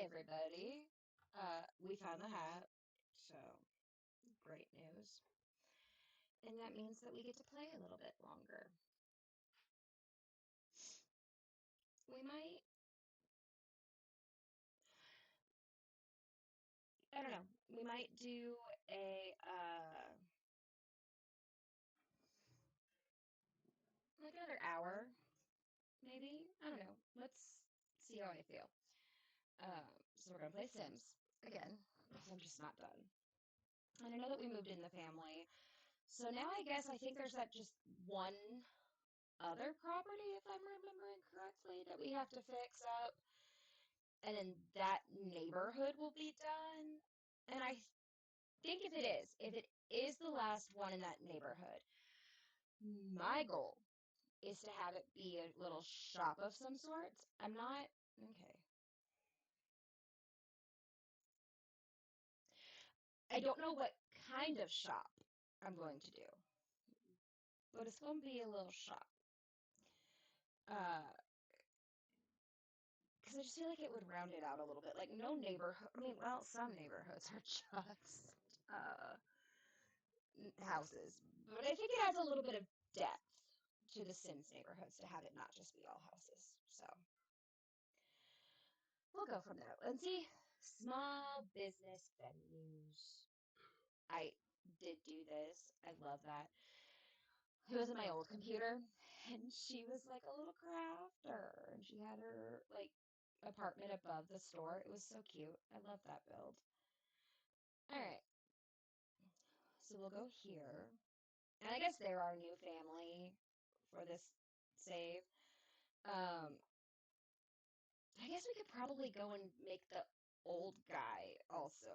everybody. We found the hat, so great news. And that means that we get to play a little bit longer. We might, I don't know, we might do a, like another hour, maybe? I don't know. Let's see how I feel. So we're gonna play Sims again, because I'm just not done. And I know that we moved in the family. So now I guess I think there's that just one other property, if I'm remembering correctly, that we have to fix up. And then that neighborhood will be done. And I think if it is the last one in that neighborhood, my goal is to have it be a little shop of some sorts. I'm not, okay. I don't know what kind of shop I'm going to do, but it's going to be a little shop. Uh, because I just feel like it would round it out a little bit. Like no neighborhood, I mean, well, some neighborhoods are just houses, but I think it adds a little bit of depth to the Sims neighborhoods to have it not just be all houses. So we'll go from there. Let's see. Small business venues. I did do this. I love that. It was in my old computer, and she was like a little crafter, and she had her like apartment above the store. It was so cute. I love that build. All right, so we'll go here, and I guess they're our new family for this save. Um, I guess we could probably go and make the old guy also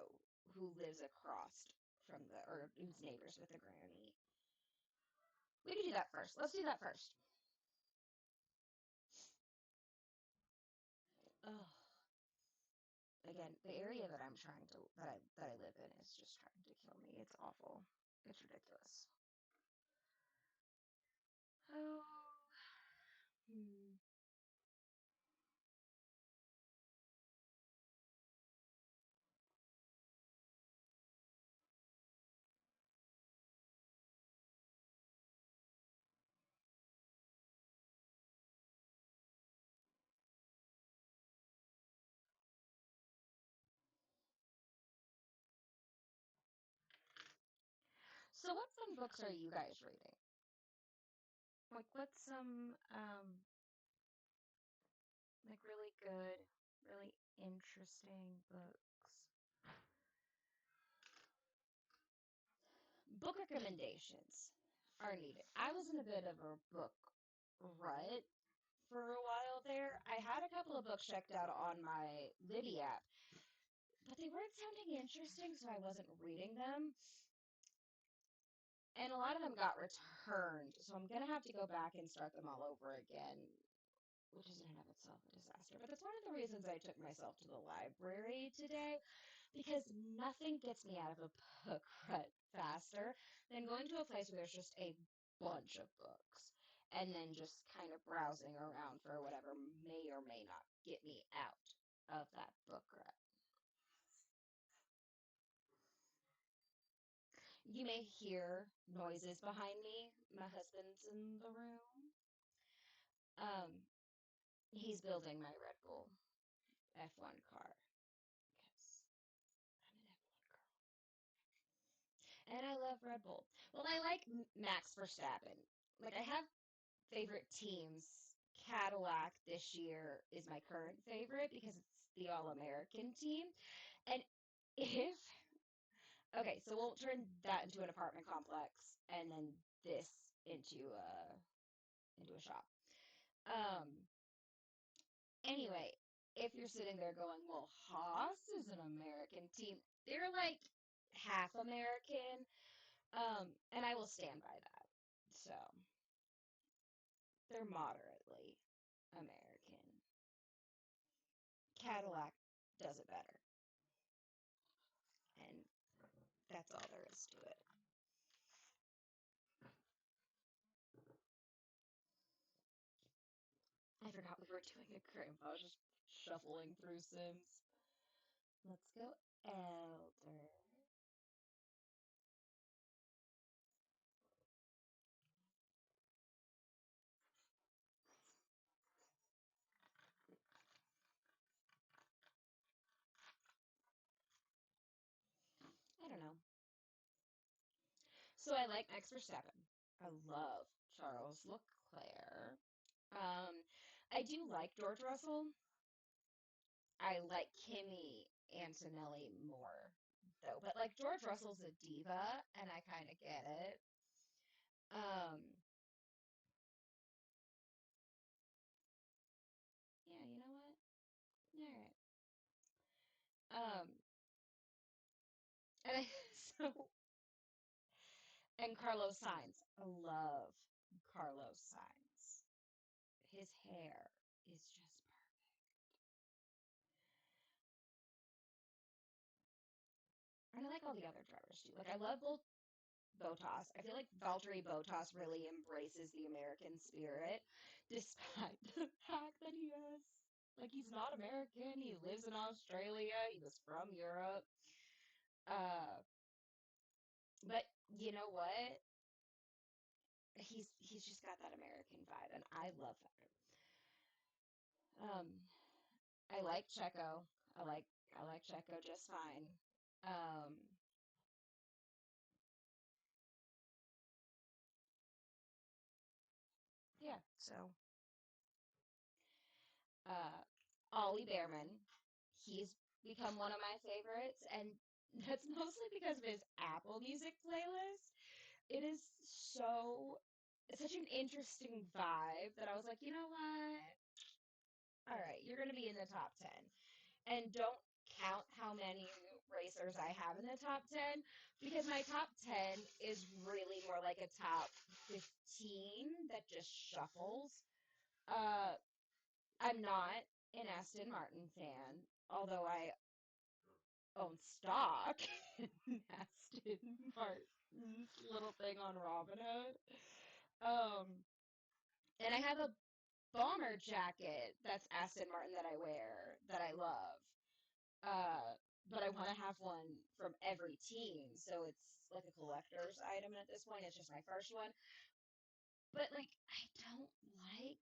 who lives across from the or who's neighbors with the granny. We could do that first. Let's do that first. Oh, again, the area that I'm trying to that I live in is just trying to kill me. It's awful. It's ridiculous. Oh, hmm. So what fun books are you guys reading? Like what's some like really good, really interesting books? Book recommendations are needed. I was in a bit of a book rut for a while there. I had a couple of books checked out on my Libby app, but they weren't sounding interesting, so I wasn't reading them. And a lot of them got returned, so I'm gonna have to go back and start them all over again, which is in and of itself a disaster. But that's one of the reasons I took myself to the library today, because nothing gets me out of a book rut faster than going to a place where there's just a bunch of books and then just kind of browsing around for whatever may or may not get me out of that book rut. You may hear noises behind me. My husband's in the room. Um, he's building my Red Bull F1 car because I'm an F1 girl. And I love Red Bull. Well, I like Max Verstappen. Like, I have favorite teams. Cadillac this year is my current favorite because it's the All American team. And if, okay, so we'll turn that into an apartment complex and then this into a shop. Um, anyway, if you're sitting there going, well, Haas is an American team, they're like half American. And I will stand by that. So they're moderately American. Cadillac does it better. And that's all there is to it. I forgot we were doing a game. I was just shuffling through Sims. Let's go elder. I don't know. So I like Max Verstappen. I love Charles Leclerc. Um, I do like George Russell. I like Kimi Antonelli more though, but like George Russell's a diva, and I kind of get it. Um, yeah, you know what? All right. Um, and I so and Carlos Sainz. I love Carlos Sainz. His hair is just perfect. And I like all the other drivers too. Like I love Bottas. I feel like Valtteri Bottas really embraces the American spirit, despite the fact that he has, like, he's not American. He lives in Australia. He was from Europe. Uh, but you know what? He's just got that American vibe, and I love that. Um, I like Checo. I like Checo just fine. Um, yeah. So, uh, Ollie Behrman, he's become one of my favorites, and that's mostly because of his Apple Music playlist. It is it's such an interesting vibe that I was like, you know what? All right, you're going to be in the top 10. And don't count how many racers I have in the top 10 because my top 10 is really more like a top 15 that just shuffles. Uh, I'm not an Aston Martin fan, although I own stock in Aston Martin's little thing on Robinhood. Um, and I have a bomber jacket that's Aston Martin that I wear that I love. Uh, but I want to have one from every team, so it's like a collector's item at this point. It's just my first one. But like, I don't like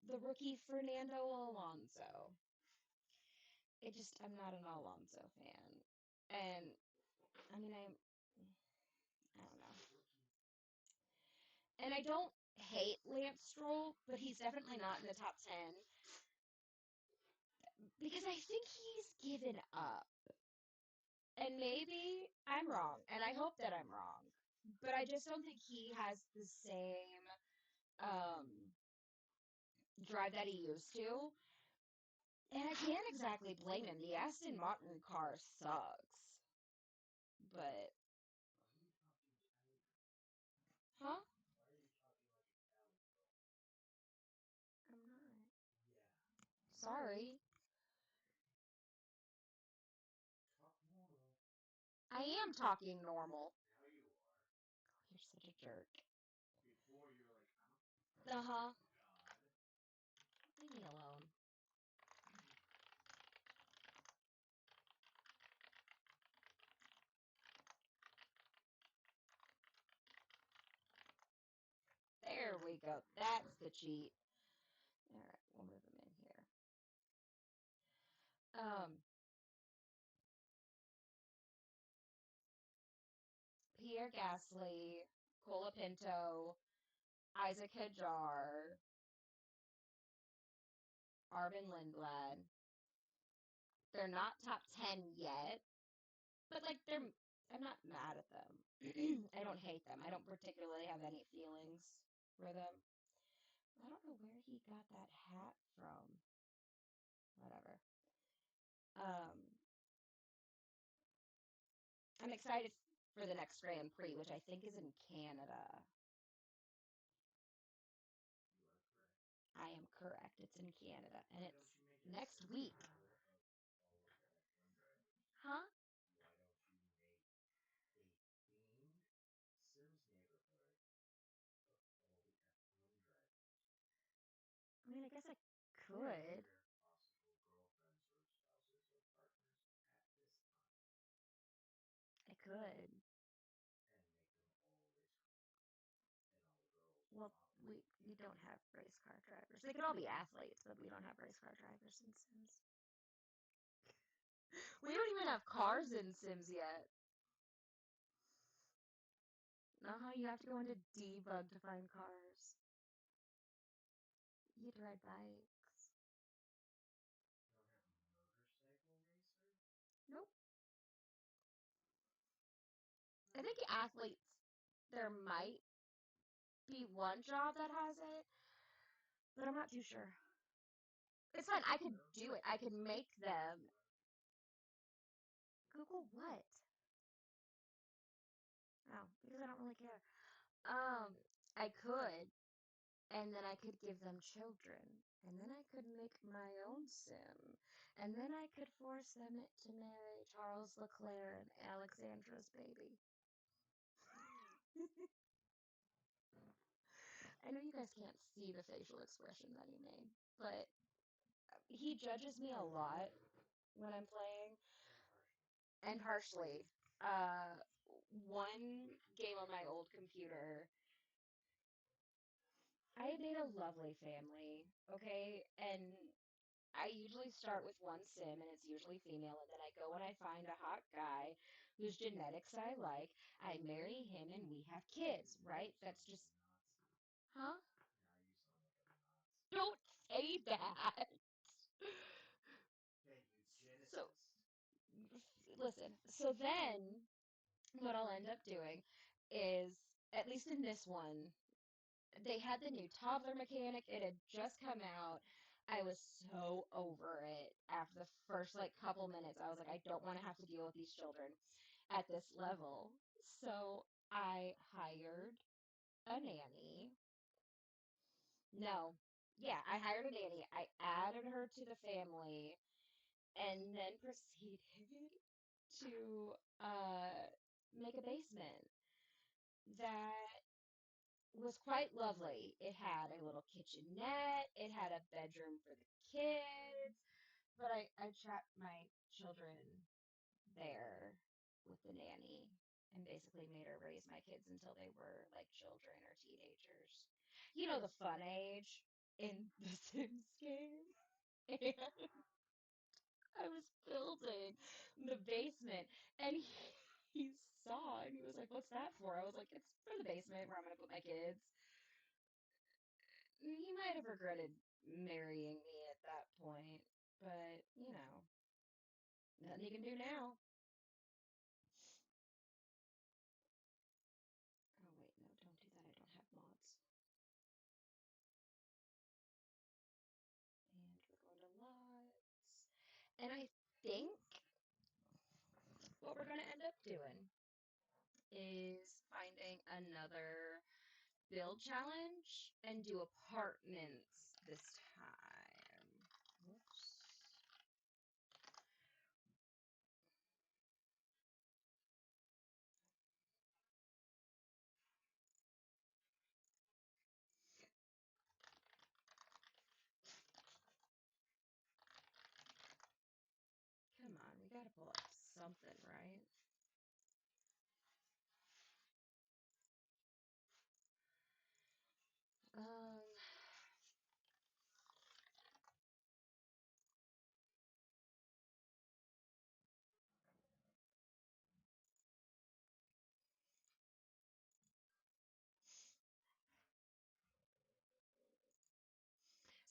the rookie Fernando Alonso. I'm not an Alonso fan. And I mean, I don't know. And I don't hate Lance Stroll, but he's definitely not in the top 10 because I think he's given up. And maybe I'm wrong, and I hope that I'm wrong. But I just don't think he has the same um, drive that he used to. And I can't exactly blame him. The Aston Martin car sucks. But, huh? I'm not. Sorry. I am talking normal. You're such a jerk. Uh huh. Leave me alone. There we go. That's the cheat. All right, we'll move him in here. Um, Pierre Gasly, Colapinto, Isaac Hajar, Arvin Lindblad. They're not top 10 yet, but like I'm not mad at them. I don't hate them. I don't particularly have any feelings for them. I don't know where he got that hat from. Whatever. Um, I'm excited for the next Grand Prix, which I think is in Canada. I am correct. It's in Canada, and it's next week. Huh? I mean, I guess I could. could. Well, we don't have race car drivers. They could all be athletes, but we don't have race car drivers in Sims. We don't even have cars in Sims yet. You have to go into debug to find cars. You'd ride bikes. Nope. I think athletes, there might be one job that has it, but I'm not too sure. It's fine. I could do it. I could make them. Google what? Oh, because I don't really care. Um, I could, and then I could give them children, and then I could make my own sim, and then I could force them to marry Charles Leclerc and Alexandra's baby. I know you guys can't see the facial expression that he made, but he judges me a lot when I'm playing, and harshly. Uh, one game on my old computer, I had made a lovely family, okay? And I usually start with one sim, and it's usually female, and then I go and I find a hot guy whose genetics I like. I marry him, and we have kids, right? That's just, huh? Don't say that. So, listen. So then, what I'll end up doing is, at least in this one, they had the new toddler mechanic. It had just come out. I was so over it after the first like couple minutes. I was like, I don't want to have to deal with these children at this level. So I hired a nanny. No. Yeah, I hired a nanny. I added her to the family and then proceeded to make a basement that was quite lovely. It had a little kitchenette, it had a bedroom for the kids, but I trapped my children there with the nanny and basically made her raise my kids until they were like children or teenagers. You know, the fun age in the Sims game. And I was building the basement and he saw and he was like, "What's that for?" I was like, "It's for the basement where I'm going to put my kids." He might have regretted marrying me at that point, but nothing he can do now. Oh, wait, no, don't do that. I don't have mods. And we're going to lots. And I think what we're going to end up doing is finding another build challenge and do apartments this time. Whoops. Come on, we gotta pull up something, right? Um,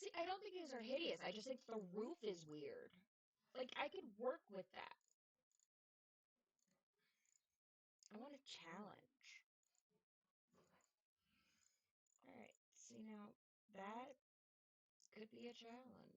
See, I don't think these are hideous. I just think the roof is weird. Like, I could work with that. I want a challenge. Alright, see now, that could be a challenge.